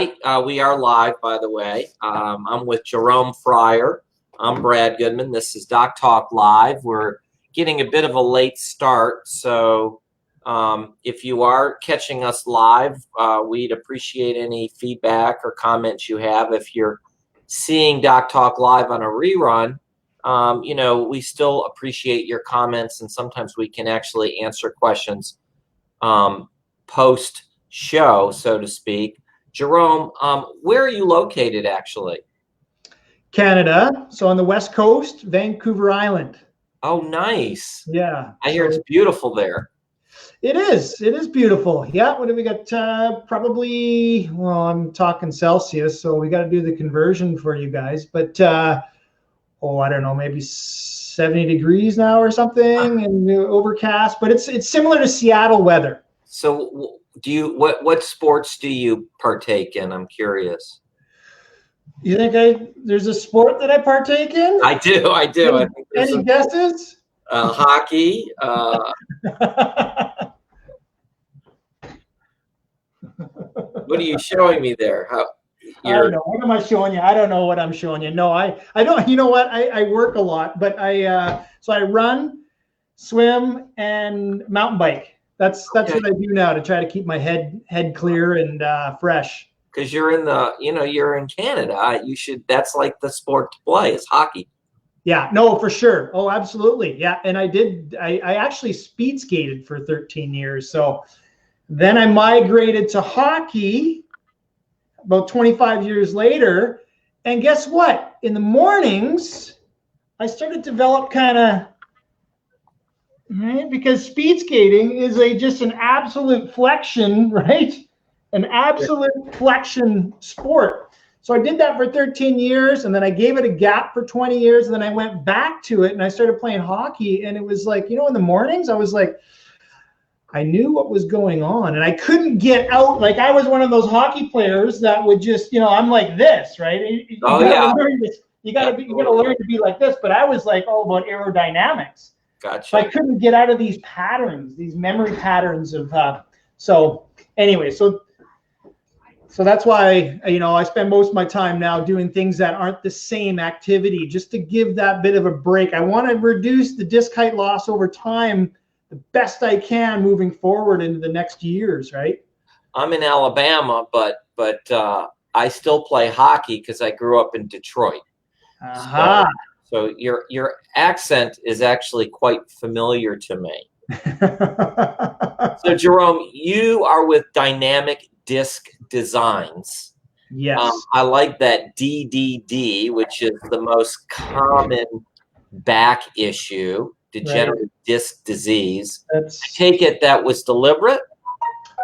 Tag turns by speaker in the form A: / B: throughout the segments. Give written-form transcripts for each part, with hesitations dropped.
A: Hi, we are live, by the way. I'm with Jerome Fryer. I'm Brad Goodman. This is DocTalk Live. We're getting a bit of a late start, so if you are catching us live, we'd appreciate any feedback or comments you have. If you're seeing DocTalk Live on a rerun, you know, we still appreciate your comments, and sometimes we can actually answer questions post-show, so to speak. Jerome, where are you located actually?
B: Canada, so on the west coast, Vancouver Island.
A: Oh, nice.
B: Yeah.
A: I hear it's beautiful there.
B: It is beautiful. Yeah, what do we got? Probably, well, I'm talking Celsius, so we got to do the conversion for you guys. But, oh, I don't know, maybe 70 degrees now or something, and overcast. But it's similar to Seattle weather.
A: So do you, what sports do you partake in? I'm curious.
B: You think there's a sport that I partake in?
A: I do.
B: Any guesses?
A: Hockey. What are you showing me there?
B: I don't know. What am I showing you? I don't know what I'm showing you. No, I don't. You know what? I work a lot, but so I run, swim, and mountain bike. That's what I do now to try to keep my head clear and fresh.
A: Because you're in you're in Canada. You should. That's like the sport to play is hockey.
B: Yeah, no, for sure. Oh, absolutely. Yeah, and I actually speed skated for 13 years. So then I migrated to hockey about 25 years later. And guess what? In the mornings, I started to develop kind of, right? Because speed skating is just an absolute flexion, right? An absolute flexion sport. So I did that for 13 years, and then I gave it a gap for 20 years, and then I went back to it, and I started playing hockey, and it was like, in the mornings, I was like, I knew what was going on, and I couldn't get out. Like, I was one of those hockey players that would just, I'm like this, right? You gotta learn to be like this, but I was like all about aerodynamics.
A: Gotcha.
B: So I couldn't get out of these patterns, these memory patterns of, so anyway, so that's why, I spend most of my time now doing things that aren't the same activity, just to give that bit of a break. I want to reduce the disc height loss over time the best I can moving forward into the next years, right?
A: I'm in Alabama, but I still play hockey because I grew up in Detroit.
B: Uh-huh.
A: So your accent is actually quite familiar to me. So Jerome, you are with Dynamic Disc Designs.
B: Yes.
A: I like that DDD, which is the most common back issue, degenerative disc disease. I take it that was deliberate?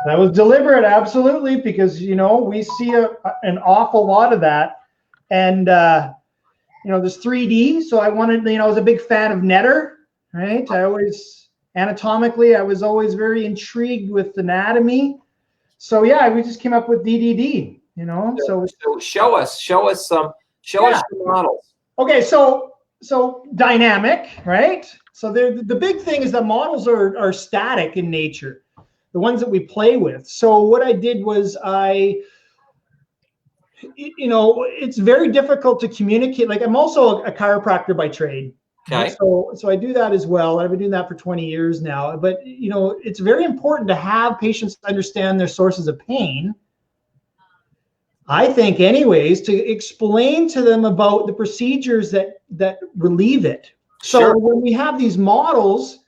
B: That was deliberate, absolutely, because, we see an awful lot of that. And, there's 3D, so I wanted, I was a big fan of Netter, right? Anatomically, I was always very intrigued with anatomy. So yeah, we just came up with DDD, So
A: show us your models.
B: Okay, so dynamic, right? So the big thing is that models are static in nature, the ones that we play with. So what I did was it's very difficult to communicate. Like, I'm also a chiropractor by trade.
A: Okay.
B: So I do that as well. I've been doing that for 20 years now. But, it's very important to have patients understand their sources of pain, I think, anyways, to explain to them about the procedures that relieve it. So when we have these models,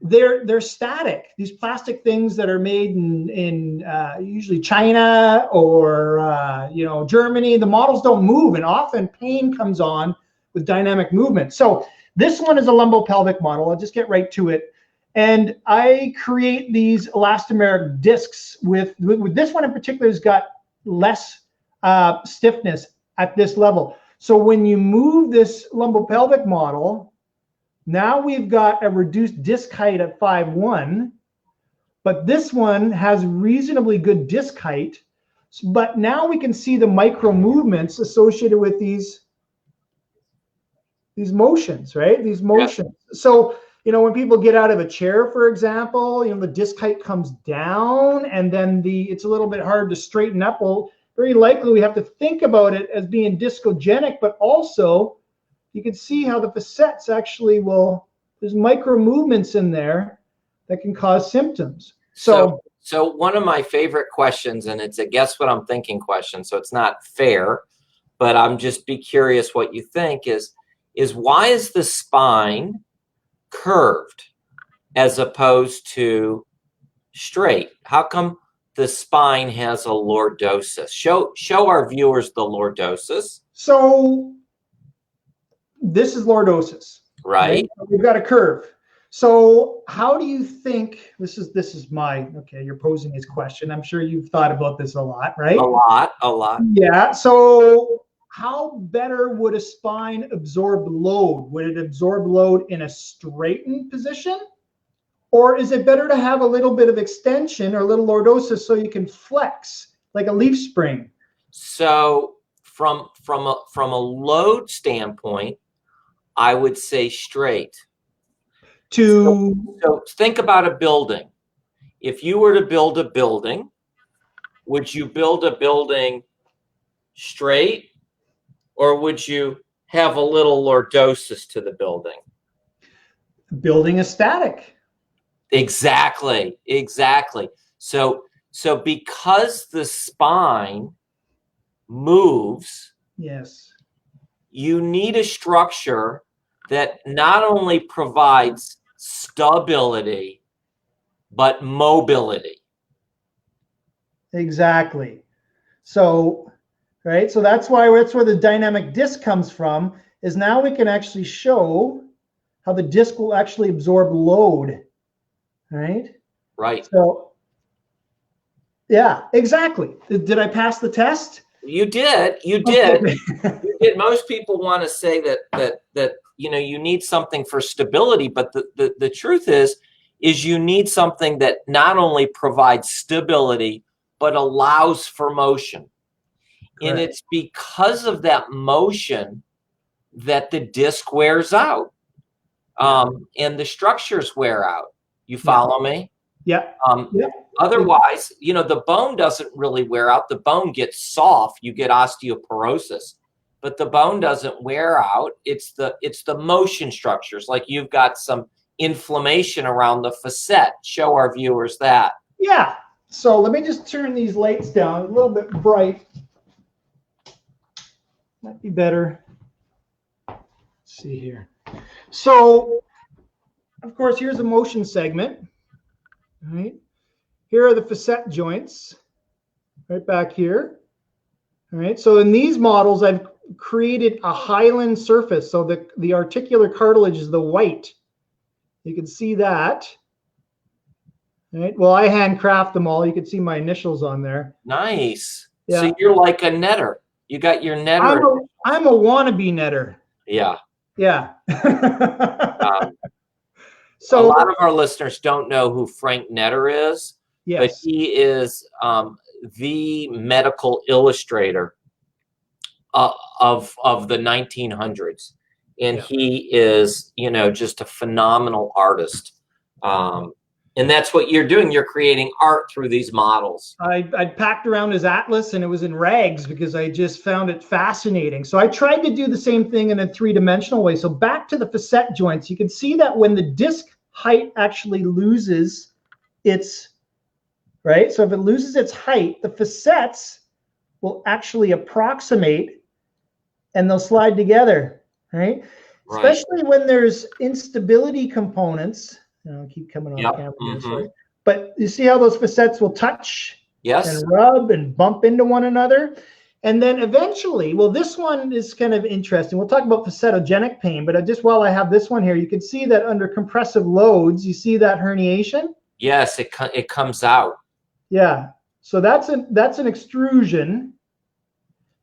B: they're static. These plastic things that are made in usually China or Germany, the models don't move, and often pain comes on with dynamic movement. So this one is a lumbopelvic model. I'll just get right to it. And I create these elastomeric discs with this one in particular has got less stiffness at this level. So when you move this lumbopelvic model, now we've got a reduced disc height at 5'1", but this one has reasonably good disc height. But now we can see the micro movements associated with these motions, right? These motions. Yeah. So, when people get out of a chair, for example, the disc height comes down, and then it's a little bit hard to straighten up. Well, very likely we have to think about it as being discogenic, but also you can see how the facets actually there's micro movements in there that can cause symptoms.
A: So one of my favorite questions, and it's a guess what I'm thinking question, so it's not fair, but I'm just be curious what you think is why is the spine curved as opposed to straight? How come the spine has a lordosis? Show our viewers the lordosis.
B: So this is lordosis,
A: right?
B: We've got a curve. So how do you think this is my, okay, you're posing this question. I'm sure you've thought about this a lot, right?
A: A lot.
B: Yeah. So how better would a spine absorb load? Would it absorb load in a straightened position? Or is it better to have a little bit of extension or a little lordosis so you can flex like a leaf spring?
A: So from a load standpoint, I would say straight. So think about a building. If you were to build a building, would you build a building straight, or would you have a little lordosis to the building?
B: Building is static.
A: Exactly. So because the spine moves,
B: yes,
A: you need a structure that not only provides stability, but mobility.
B: Exactly. So, right. So that's where the dynamic disc comes from, is now we can actually show how the disc will actually absorb load. Right.
A: Right.
B: So, yeah, exactly. Did I pass the test?
A: You did. You did. You did. Most people want to say that you need something for stability, but the truth is you need something that not only provides stability but allows for motion. Correct. And it's because of that motion that the disc wears out, and the structures wear out. You follow me?
B: Yeah.
A: Otherwise, the bone doesn't really wear out. The bone gets soft. You get osteoporosis, but the bone doesn't wear out. It's the motion structures. Like you've got some inflammation around the facet. Show our viewers that.
B: Yeah. So let me just turn these lights down a little bit bright. Might be better. Let's see here. So, of course, here's a motion segment. All right. Here are the facet joints right back here. All right. So in these models, I've created a hyaline surface. So the articular cartilage is the white. You can see that. All right. Well, I handcraft them all. You can see my initials on there.
A: Nice.
B: Yeah.
A: So you're like a netter. You got your netter.
B: I'm a wannabe netter.
A: Yeah.
B: Yeah.
A: So a lot of our listeners don't know who Frank Netter is. Yes. But he is the medical illustrator of the 1900s, and he is just a phenomenal artist. And that's what you're doing. You're creating art through these models. I
B: packed around his atlas, and it was in rags because I just found it fascinating. So I tried to do the same thing in a three-dimensional way. So back to the facet joints, you can see that when the disc height actually loses its, right? So if it loses its height, the facets will actually approximate and they'll slide together, right? Especially when there's instability components. I'll keep coming on camera here, sorry. But you see how those facets will touch and rub and bump into one another? And then eventually, well, this one is kind of interesting. We'll talk about facetogenic pain, but just while I have this one here, you can see that under compressive loads, you see that herniation?
A: Yes, it comes out.
B: Yeah. So that's an extrusion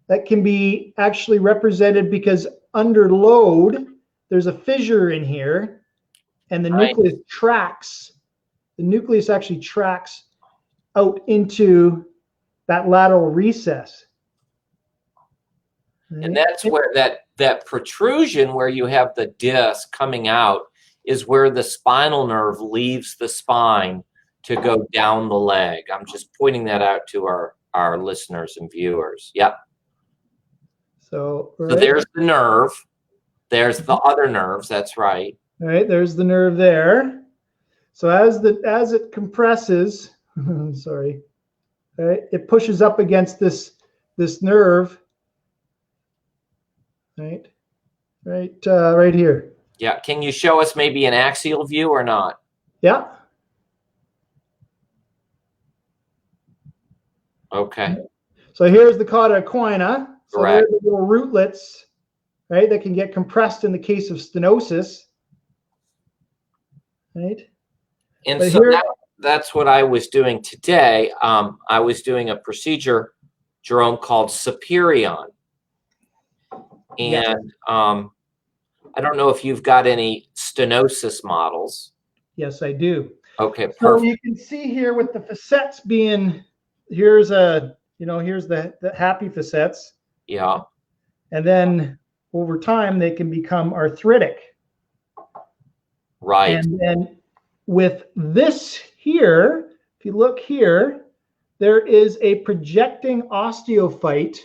B: that can be actually represented because under load, there's a fissure in here. And the nucleus tracks, the nucleus actually tracks out into that lateral recess.
A: And that's where that protrusion where you have the disc coming out is where the spinal nerve leaves the spine to go down the leg. I'm just pointing that out to our our listeners and viewers. Yep.
B: So,
A: So there's the nerve. There's the other nerves. That's right.
B: All right, there's the nerve there. So as it compresses, sorry, right, it pushes up against this nerve, right here.
A: Yeah. Can you show us maybe an axial view or not?
B: Yeah.
A: Okay.
B: So here's the cauda equina. So
A: Correct.
B: there's the little rootlets, right, that can get compressed in the case of stenosis, right?
A: And
B: but
A: so
B: here,
A: that's what I was doing today. I was doing a procedure, Jerome, called Superion. And I don't know if you've got any stenosis models.
B: Yes, I do.
A: Okay,
B: so
A: perfect.
B: You can see here with the facets being, here's the happy facets.
A: Yeah.
B: And then over time, they can become arthritic.
A: Right.
B: And then with this here, if you look here, there is a projecting osteophyte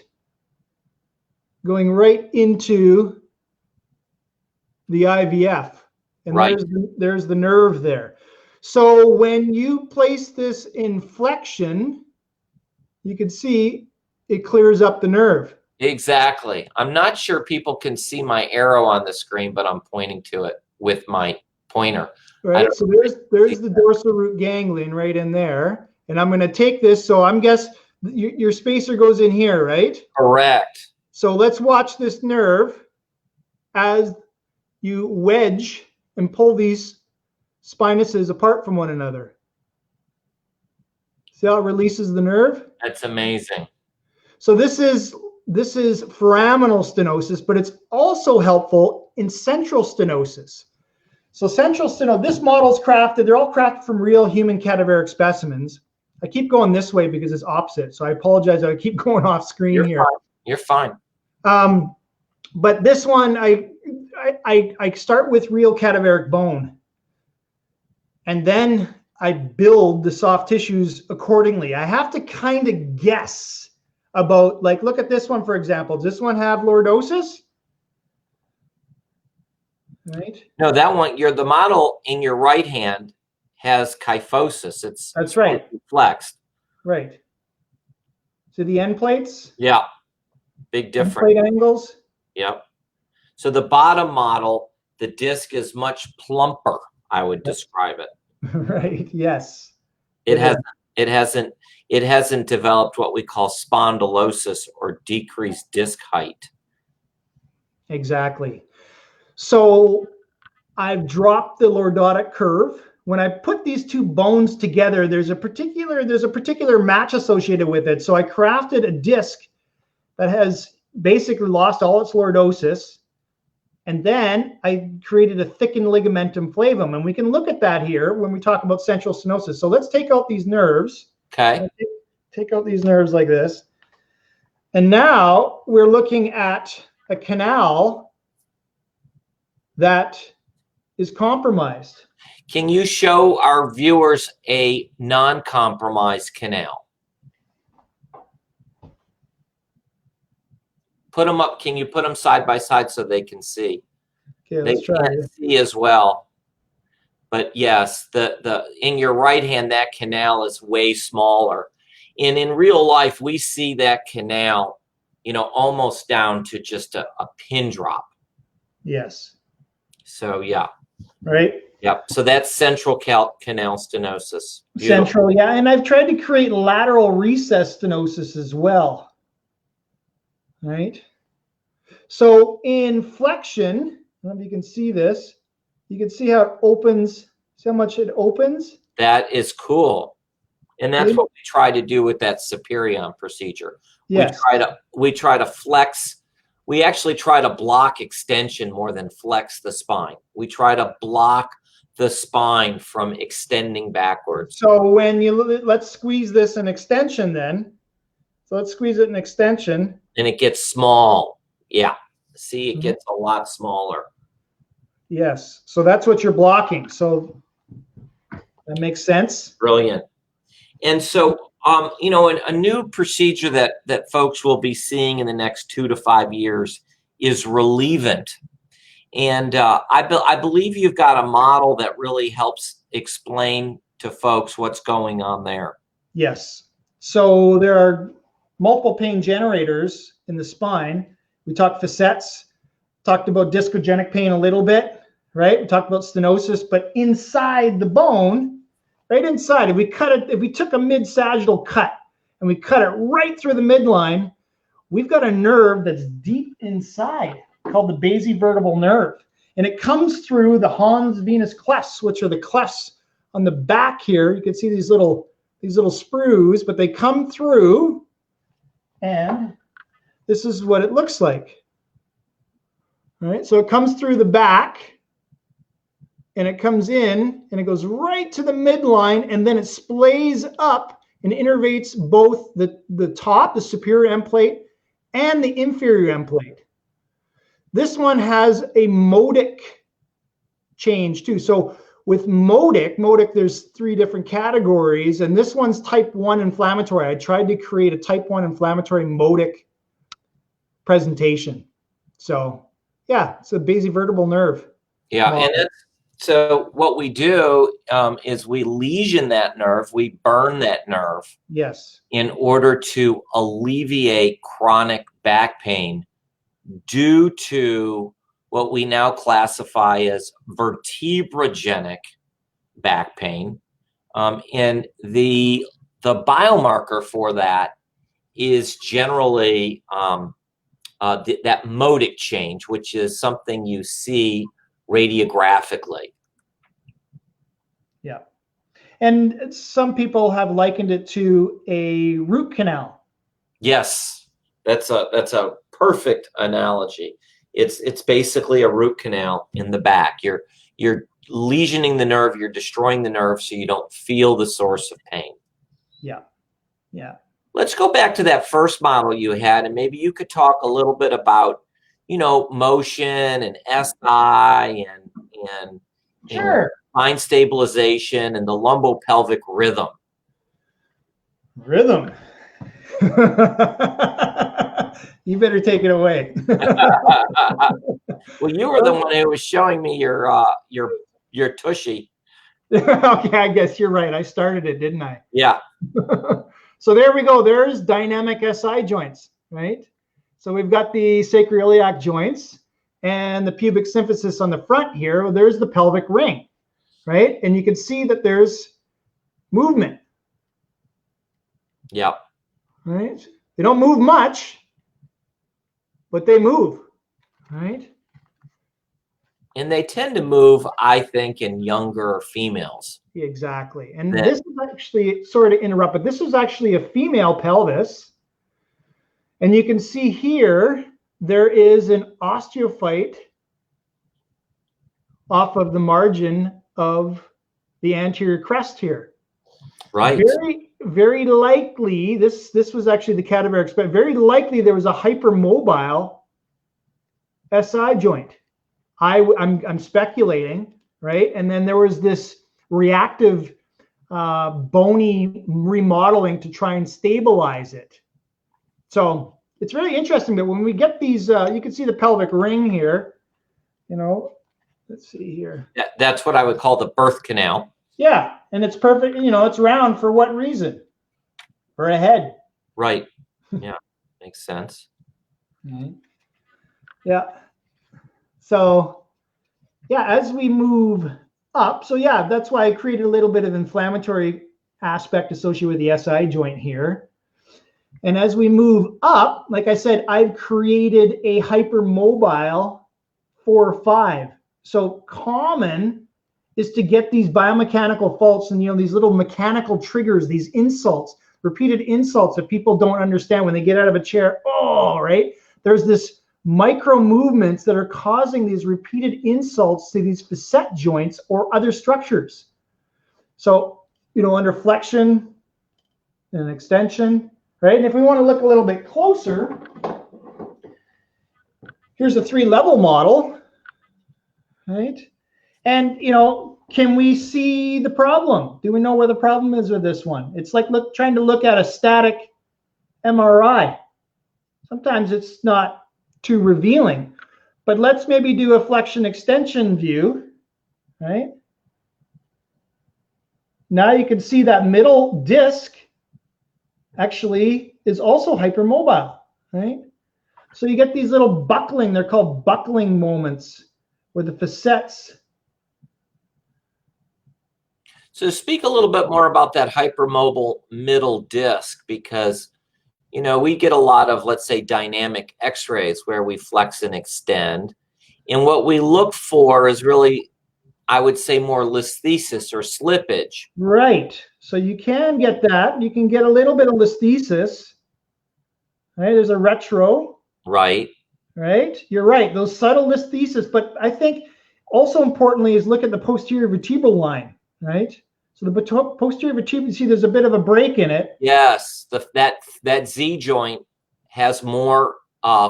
B: going right into the IVF. And
A: right.
B: there's the nerve there. So when you place this in flexion, you can see it clears up the nerve.
A: Exactly. I'm not sure people can see my arrow on the screen, but I'm pointing to it with my pointer.
B: Right. So there's the dorsal root ganglion right in there. And I'm going to take this. So I'm guess your spacer goes in here, right?
A: Correct.
B: So let's watch this nerve as you wedge and pull these spinuses apart from one another. See how it releases the nerve?
A: That's amazing.
B: So this is foraminal stenosis, but it's also helpful in central stenosis. So central stenosis, this model's crafted, they're all crafted from real human cadaveric specimens. I keep going this way because it's opposite. So I apologize. I keep going off screen. You're
A: fine. You're fine.
B: But this one, I start with real cadaveric bone. And then I build the soft tissues accordingly. I have to kind of guess about, like, look at this one, for example. Does this one have lordosis? Right.
A: No, that one, the model in your right hand has kyphosis.
B: That's right.
A: Flexed.
B: Right. So the end plates?
A: Yeah. Big difference.
B: End plate angles?
A: Yep. So the bottom model, the disc is much plumper, I would describe it.
B: Right. Yes.
A: It hasn't developed what we call spondylosis or decreased disc height.
B: Exactly. So I've dropped the lordotic curve. When I put these two bones together, there's a particular match associated with it. So I crafted a disc that has basically lost all its lordosis. And then I created a thickened ligamentum flavum. And we can look at that here when we talk about central stenosis. So let's take out these nerves.
A: Okay.
B: Take out these nerves like this. And now we're looking at a canal that is compromised.
A: Can you show our viewers a non-compromised canal? Put them up. Can you put them side by side so they can see?
B: Okay,
A: they can't see as well. But yes, the in your right hand, that canal is way smaller. And in real life, we see that canal, almost down to just a pin drop.
B: Yes.
A: So yeah.
B: Right.
A: Yep. So that's central canal stenosis. Beautiful.
B: Central, yeah. And I've tried to create lateral recess stenosis as well. Right. So in flexion, I don't know if you can see this. You can see how it opens. See how much it opens? That
A: is cool. And that's what we try to do with that Superion procedure.
B: Yes.
A: We try to flex. We actually try to block extension more than flex the spine. We try to block the spine from extending backwards.
B: So when let's squeeze this in extension then. So let's squeeze it in extension.
A: And it gets small. Yeah. See, it gets a lot smaller.
B: Yes. So that's what you're blocking. So that makes sense.
A: Brilliant. And so You know, a new procedure that folks will be seeing in the next 2 to 5 years is relievant. And I believe you've got a model that really helps explain to folks what's going on there.
B: Yes. So there are multiple pain generators in the spine. We talked facets, talked about discogenic pain a little bit, right? We talked about stenosis, but inside the bone, right inside, if we took a mid-sagittal cut and we cut it right through the midline, we've got a nerve that's deep inside called the basivertebral nerve. And it comes through the Hans venous clefts, which are the clefts on the back here. You can see these little sprues, but they come through, and this is what it looks like. All right, so it comes through the back, and it comes in, and it goes right to the midline, and then it splays up and innervates both the top, the superior end plate, and the inferior end plate. This one has a modic change too. So with modic, there's 3 different categories, and this one's type 1 inflammatory. I tried to create a type 1 inflammatory modic presentation. So yeah, it's a basivertebral nerve.
A: Yeah, and so what we do is we lesion that nerve, we burn that nerve.
B: Yes.
A: In order to alleviate chronic back pain due to what we now classify as vertebrogenic back pain. And the biomarker for that is generally that modic change, which is something you see radiographically.
B: Yeah. And some people have likened it to a root canal.
A: Yes, that's a perfect analogy. It's basically a root canal in the back. You're lesioning the nerve, you're destroying the nerve so you don't feel the source of pain.
B: Yeah. Yeah.
A: Let's go back to that first model you had, and maybe you could talk a little bit about, you know, motion and SI and
B: Sure.
A: spine stabilization and the lumbopelvic rhythm.
B: Rhythm. You better take it away.
A: Well, you were the one who was showing me your tushy.
B: Okay, I guess you're right. I started it, didn't I?
A: Yeah.
B: So there we go. There's dynamic SI joints, right? So we've got the sacroiliac joints and the pubic symphysis on the front here. Well, there's the pelvic ring, right? And you can see that there's movement.
A: Yeah.
B: Right? They don't move much, but they move, right?
A: And they tend to move, I think, in younger females.
B: Exactly. And this is actually, sorry to interrupt, but this is actually a female pelvis. And you can see here, there is an osteophyte off of the margin of the anterior crest here.
A: Right.
B: Very, very likely, this was actually the cadaveric, but very likely there was a hypermobile SI joint. I'm speculating, right? And then there was this reactive bony remodeling to try and stabilize it. So it's really interesting that when we get these, you can see the pelvic ring here, you know, let's see here.
A: That's what I would call the birth canal.
B: Yeah, and it's perfect, you know, it's round for what reason? For a head.
A: Right. Yeah, makes sense.
B: Okay. Yeah. So, yeah, as we move up, so yeah, that's why I created a little bit of inflammatory aspect associated with the SI joint here. And as we move up, like I said, I've created a hypermobile 4 or 5. So common is to get these biomechanical faults and, you know, these little mechanical triggers, these insults, repeated insults that people don't understand when they get out of a chair. Oh, right? There's this micro movements that are causing these repeated insults to these facet joints or other structures. So, you know, under flexion and extension, right? And if we want to look a little bit closer, here's a 3-level model, right? And, you know, can we see the problem? Do we know where the problem is with this one? It's like trying to look at a static MRI. Sometimes it's not too revealing, but let's maybe do a flexion extension view, right? Now you can see that middle disc actually is also hypermobile, right? So you get these little buckling, they're called buckling moments, where the facets.
A: So speak a little bit more about that hypermobile middle disc, because, you know, we get a lot of, let's say, dynamic x-rays where we flex and extend. And what we look for is really, I would say, more listhesis or slippage.
B: Right. So you can get that. You can get a little bit of listhesis. Right. There's a retro.
A: Right.
B: Right. You're right. Those subtle listhesis. But I think also importantly is look at the posterior vertebral line. Right. So the posterior vertebral, you see there's a bit of a break in it.
A: Yes. That Z joint has more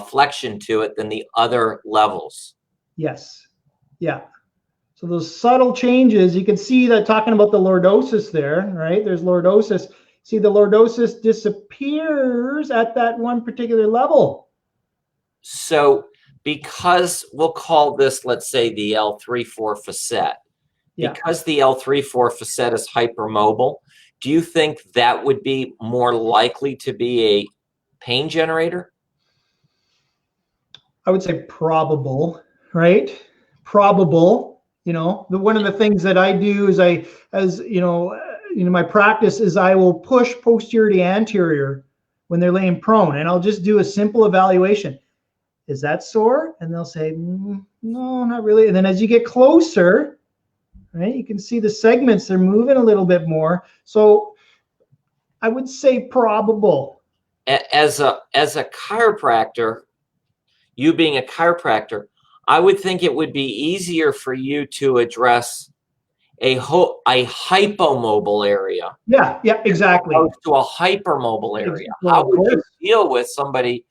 A: flexion to it than the other levels.
B: Yes. Yeah. So those subtle changes, you can see that talking about the lordosis there, right? There's lordosis. See, the lordosis disappears at that one particular level.
A: So because we'll call this, let's say, the L3-4 facet, because the L3-4 facet is hypermobile, do you think that would be more likely to be a pain generator?
B: I would say probable, right? Probable. You know, one of the things that I do is my practice is I will push posterior to anterior when they're laying prone, and I'll just do a simple evaluation. Is that sore? And they'll say, no, not really. And then as you get closer, right, you can see the segments, they're moving a little bit more. So I would say probable.
A: As a chiropractor, you being a chiropractor, I would think it would be easier for you to address a hypomobile area.
B: Yeah, exactly.
A: As opposed to a hypermobile area. How would you deal with somebody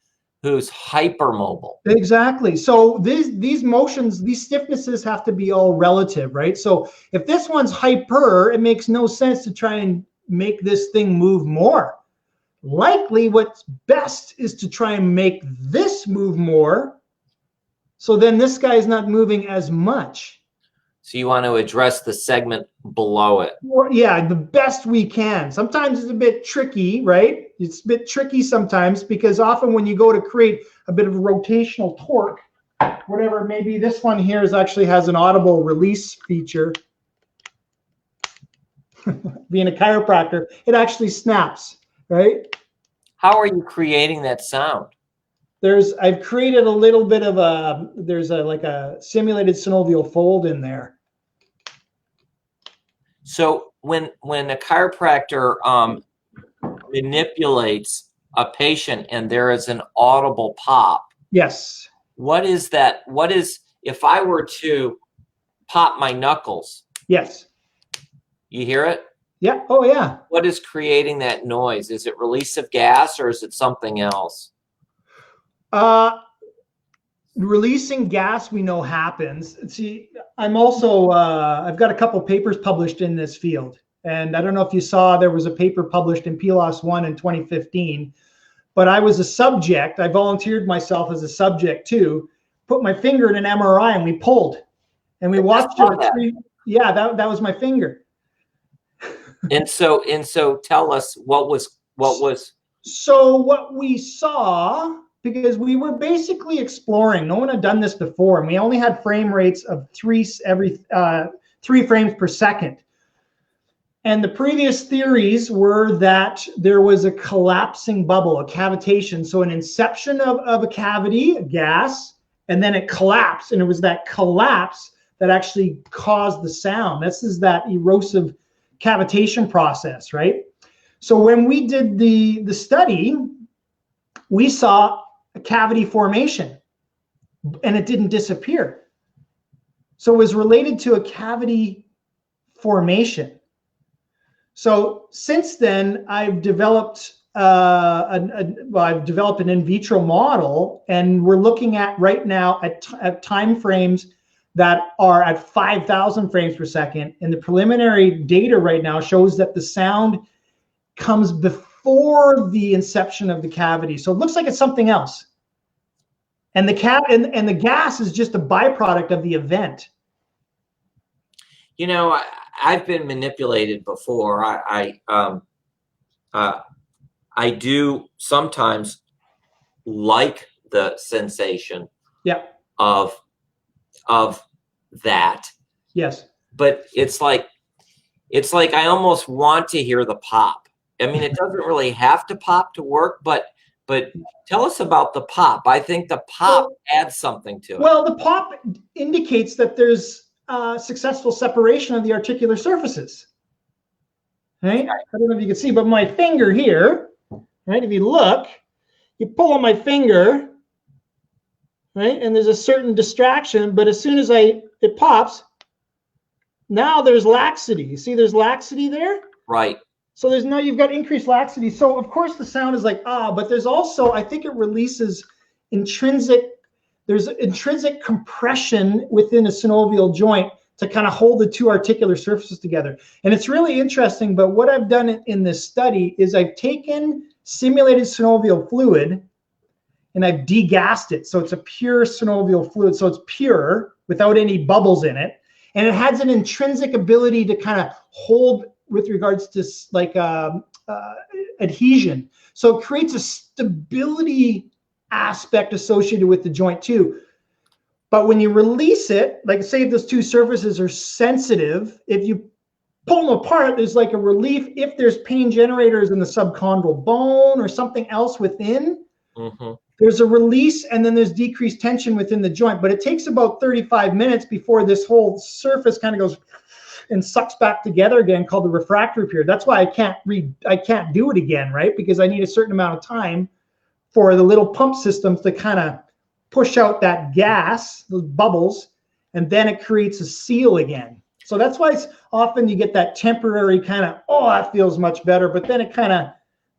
A: who's hypermobile?
B: Exactly. So these motions, these stiffnesses have to be all relative, right? So if this one's hyper, it makes no sense to try and make this thing move more. Likely what's best is to try and make this move more. So then this guy is not moving as much.
A: So you want to address the segment below it.
B: Yeah, the best we can. Sometimes it's a bit tricky, right? It's a bit tricky sometimes because often when you go to create a bit of a rotational torque, whatever, maybe this one here actually has an audible release feature. Being a chiropractor, it actually snaps, right?
A: How are you creating that sound?
B: I've created a little bit of like a simulated synovial fold in there.
A: So when a chiropractor manipulates a patient and there is an audible pop.
B: Yes.
A: What is that? If I were to pop my knuckles?
B: Yes.
A: You hear it?
B: Yeah. Oh yeah.
A: What is creating that noise? Is it release of gas or is it something else?
B: Releasing gas we know happens. See, I'm also, I've got a couple papers published in this field. And I don't know if you saw, there was a paper published in PLOS 1 in 2015, but I was a subject. I volunteered myself as a subject too, put my finger in an MRI and we pulled and we watched it. Yeah, that was my finger.
A: And so tell us what was.
B: So what we saw, because we were basically exploring, no one had done this before, and we only had frame rates of 3 frames per second. And the previous theories were that there was a collapsing bubble, a cavitation. So an inception of a cavity, a gas, and then it collapsed. And it was that collapse that actually caused the sound. This is that erosive cavitation process, right? So when we did the study, we saw a cavity formation and it didn't disappear. So it was related to a cavity formation. So since then, I've developed an in vitro model, and we're looking at right now at time frames that are at 5,000 frames per second. And the preliminary data right now shows that the sound comes before the inception of the cavity. So it looks like it's something else. And the gas is just a byproduct of the event.
A: You know, I've been manipulated before. I do sometimes like the sensation of that.
B: Yes.
A: But it's like I almost want to hear the pop. I mean, it doesn't really have to pop to work, but tell us about the pop. I think the pop adds something to it.
B: Well, the pop indicates that there's successful separation of the articular surfaces. Right? I don't know if you can see, but my finger here, right? If you look, you pull on my finger, right? And there's a certain distraction, but as soon as it pops, now there's laxity. You see there's laxity there?
A: Right.
B: So you've got increased laxity. So of course the sound is like, but there's also, I think it releases there's intrinsic compression within a synovial joint to kind of hold the two articular surfaces together. And it's really interesting, but what I've done in this study is I've taken simulated synovial fluid and I've degassed it. So it's a pure synovial fluid. So it's pure without any bubbles in it. And it has an intrinsic ability to kind of hold with regards to like adhesion. So it creates a stability aspect associated with the joint too. But when you release it, like say if those two surfaces are sensitive, if you pull them apart, there's like a relief. If there's pain generators in the subchondral bone or something else within, there's a release, and then there's decreased tension within the joint. But it takes about 35 minutes before this whole surface kind of goes and sucks back together again, called the refractory period. That's why I can't do it again, right? Because I need a certain amount of time for the little pump systems to kind of push out that gas, those bubbles, and then it creates a seal again. So that's why it's often you get that temporary kind of, that feels much better, but then it kind of,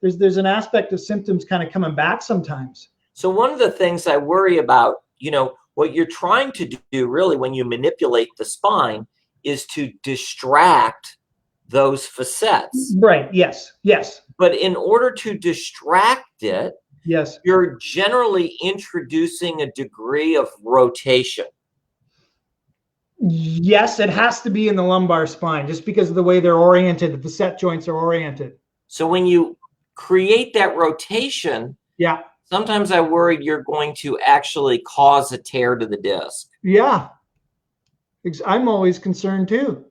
B: there's an aspect of symptoms kind of coming back sometimes.
A: So one of the things I worry about, what you're trying to do really when you manipulate the spine is to distract those facets.
B: Right, yes.
A: But in order to distract it,
B: yes,
A: you're generally introducing a degree of rotation.
B: Yes, it has to be in the lumbar spine just because of the way they're oriented, the facet joints are oriented.
A: So when you create that rotation, sometimes I worry you're going to actually cause a tear to the disc.
B: Yeah, I'm always concerned too.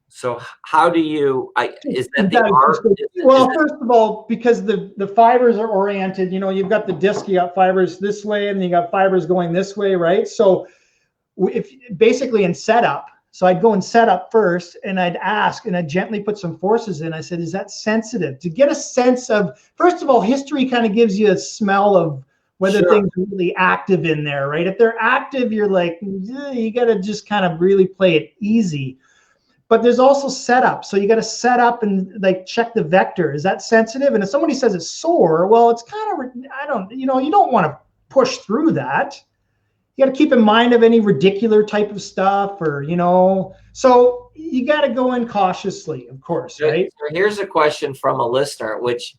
A: So how do you, is that the art?
B: Well, first of all, because the fibers are oriented, you've got the disc, you got fibers this way, and you got fibers going this way, right? So if basically in setup, so I'd go and set up first, and I'd ask, and I'd gently put some forces in. I said, is that sensitive? To get a sense of, first of all, history kind of gives you a smell of whether things are really active in there, right? If they're active, you're like, you got to just kind of really play it easy. But there's also setup. So you got to set up and like check the vector. Is that sensitive? And if somebody says it's sore, well, it's kind of, you don't want to push through that. You got to keep in mind of any radicular type of stuff or, so you got to go in cautiously, of course, right?
A: So here's a question from a listener, which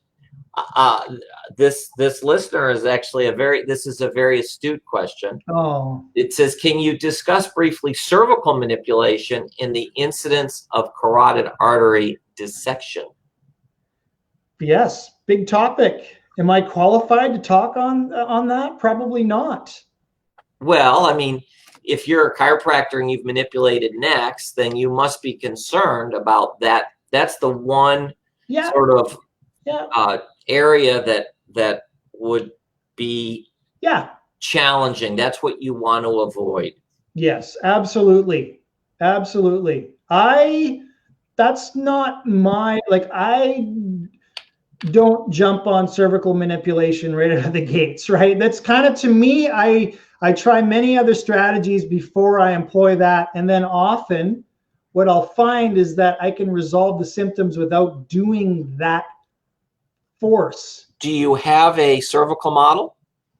A: this listener is actually this is a very astute question. It says, can you discuss briefly cervical manipulation in the incidence of carotid artery dissection?
B: Yes, big topic. Am I qualified to talk on that? Probably not.
A: Well, I mean, if you're a chiropractor and you've manipulated necks, then you must be concerned about that. That's the one sort of area that would be challenging. That's what you want to avoid.
B: Yes, absolutely. That's not I don't jump on cervical manipulation right out of the gates, right? That's kind of, to me, I try many other strategies before I employ that. And then often what I'll find is that I can resolve the symptoms without doing that force.
A: Do you have a cervical model?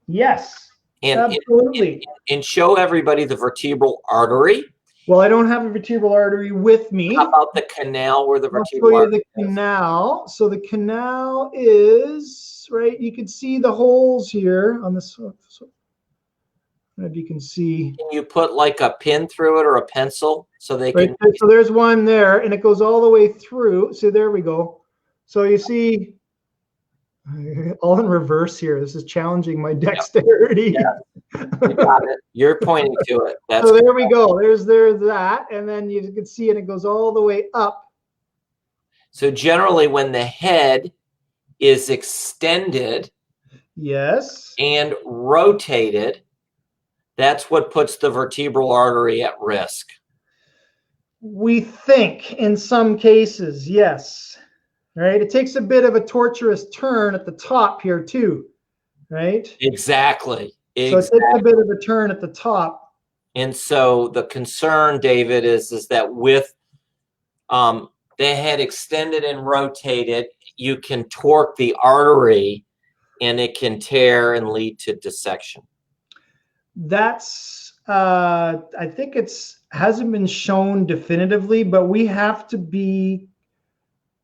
B: Yes. Absolutely.
A: And show everybody the vertebral artery.
B: Well, I don't have a vertebral artery with me.
A: How about the canal where the
B: I'll
A: vertebral
B: show you
A: artery
B: the canal. So the canal is right. You can see the holes here on this. If you can see.
A: Can you put like a pin through it or a pencil so they
B: Right.
A: can?
B: So there's one there, and it goes all the way through. So there we go. So you see, all in reverse here. This is challenging my dexterity.
A: Yeah. You got it. You're pointing to it. That's
B: so there we go. There's that, and then you can see, and it goes all the way up.
A: So generally, when the head is extended,
B: yes,
A: and rotated, that's what puts the vertebral artery at risk.
B: We think in some cases, yes. Right. It takes a bit of a torturous turn at the top here too. Right.
A: Exactly.
B: So it takes a bit of a turn at the top.
A: And so the concern, David, is that with the head extended and rotated, you can torque the artery and it can tear and lead to dissection.
B: That's, I think hasn't been shown definitively, but we have to be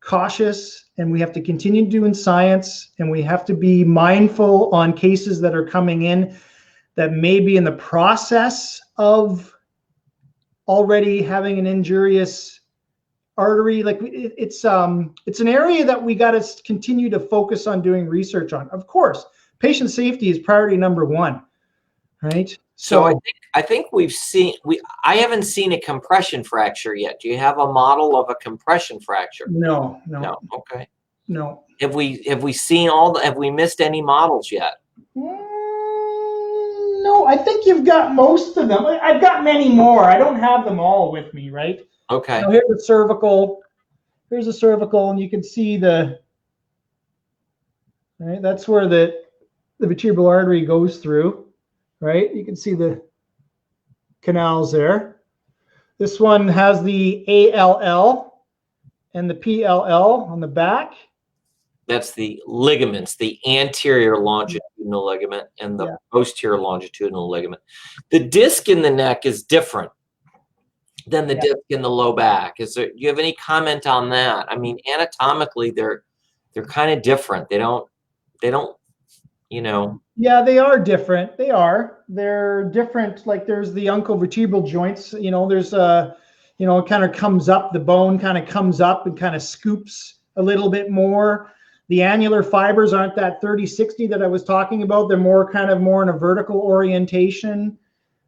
B: cautious and we have to continue doing science and we have to be mindful on cases that are coming in that may be in the process of already having an injurious artery. Like it's an area that we got to continue to focus on doing research on. Of course, patient safety is priority number one, right?
A: So I think I haven't seen a compression fracture yet. Do you have a model of a compression fracture?
B: No.
A: Okay.
B: No.
A: Have we seen have we missed any models yet?
B: No, I think you've got most of them. I've got many more. I don't have them all with me, right?
A: Okay.
B: Now here's the cervical. Here's the cervical, and you can see right. That's where the vertebral artery goes through, right? You can see the canals there. This one has the ALL and the PLL on the back.
A: That's the ligaments, the anterior longitudinal ligament and the posterior longitudinal ligament. The disc in the neck is different than the disc in the low back. Do you have any comment on that? I mean, anatomically, they're kind of different. They don't, you know.
B: Yeah, they are different. They're different. Like there's the uncovertebral joints, there's it kind of comes up, the bone kind of comes up and kind of scoops a little bit more. The annular fibers aren't that 30-60 that I was talking about. They're more in a vertical orientation.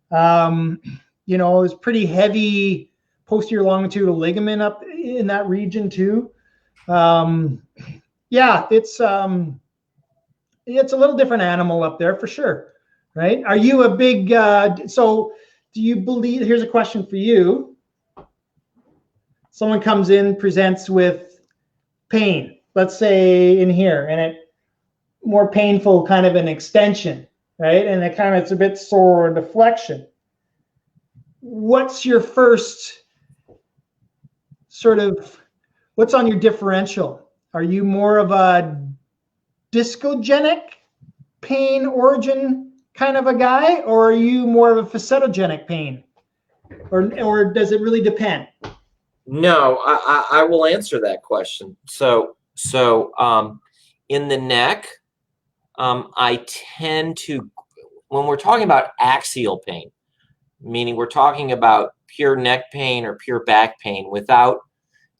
B: It's pretty heavy posterior longitudinal ligament up in that region too. It's a little different animal up there for sure, right? Are you a big, so do you believe, here's a question for you. Someone comes in, presents with pain, let's say in here, and it more painful kind of an extension, right? And it's a bit sore or deflection. What's your first what's on your differential? Are you more of a discogenic pain origin kind of a guy, or are you more of a facetogenic pain, or does it really depend?
A: No, I will answer that question. So in the neck, I tend to, when we're talking about axial pain, meaning we're talking about pure neck pain or pure back pain without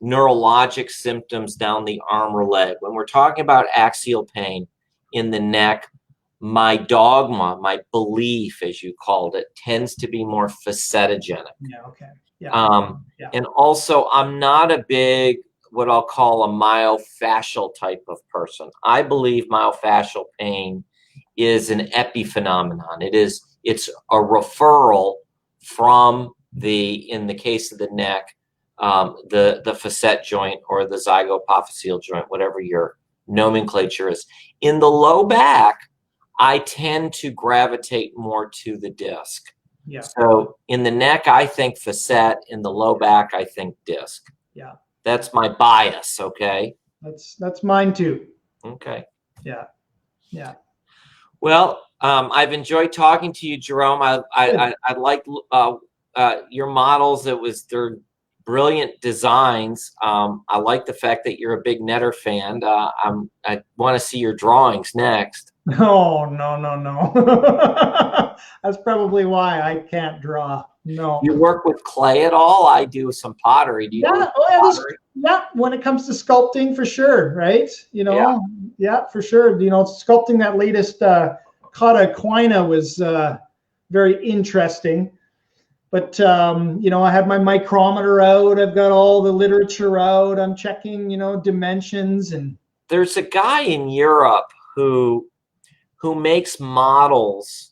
A: neurologic symptoms down the arm or leg. When we're talking about axial pain in the neck, my dogma, my belief, as you called it, tends to be more facetogenic.
B: Yeah, okay. Yeah.
A: And also, I'm not a big, what I'll call a myofascial type of person. I believe myofascial pain is an epiphenomenon. It's a referral from in the case of the neck, the facet joint or the zygapophyseal joint, whatever your nomenclature is. In the low back, I tend to gravitate more to the disc.
B: Yeah.
A: So in the neck, I think facet. In the low back, I think disc.
B: Yeah.
A: That's my bias. Okay.
B: That's mine too.
A: Okay.
B: Yeah. Yeah.
A: Well, I've enjoyed talking to you, Jerome. I like your models. They're brilliant designs. I like the fact that you're a big Netter fan. I want to see your drawings next.
B: No, no, no, no. That's probably why I can't draw. No.
A: You work with clay at all? I do some pottery. Do you
B: Yeah,
A: work with pottery?
B: yeah, when it comes to sculpting, for sure, right? You know,
A: Yeah.
B: for sure. You know, sculpting that latest Cata Equina was very interesting. But you know, I have my micrometer out. I've got all the literature out. I'm checking, you know, dimensions. And
A: there's a guy in Europe who makes models.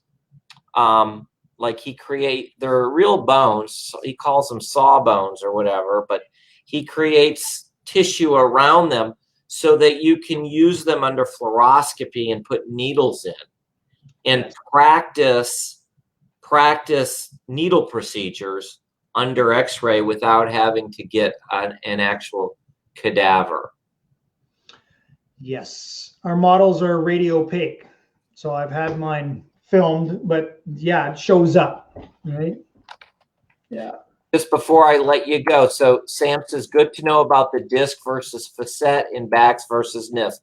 A: Like they're real bones. He calls them saw bones or whatever, but he creates tissue around them so that you can use them under fluoroscopy and put needles in and practice needle procedures under x-ray without having to get an actual cadaver.
B: yes, our models are radio opaque. So I've had mine filmed, but yeah, it shows up, right? Yeah.
A: Just before I let you go, so Sam says, good to know about the disc versus facet in backs versus necks.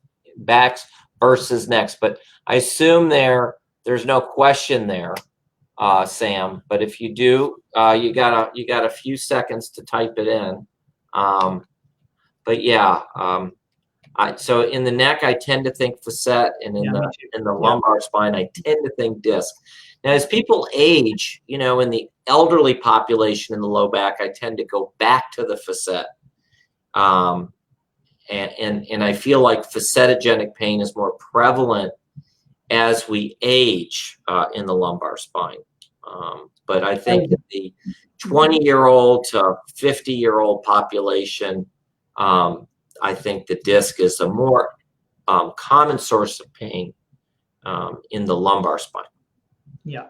A: But I assume there's no question there, Sam. But if you do, you got a few seconds to type it in. But yeah, so in the neck, I tend to think facet, and in the lumbar spine, I tend to think disc. Now, as people age, you know, in the elderly population in the low back, I tend to go back to the facet. And I feel like facetogenic pain is more prevalent as we age in the lumbar spine. But I think that the 20-year-old to 50-year-old population, I think the disc is a more common source of pain in the lumbar spine.
B: Yeah.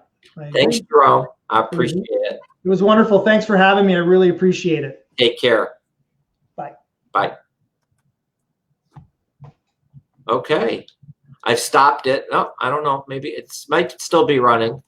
A: Thanks, Jerome. I appreciate it.
B: It was wonderful. Thanks for having me. I really appreciate it.
A: Take care.
B: Bye.
A: Bye. Okay. I've stopped it. No, I don't know. Maybe it might still be running.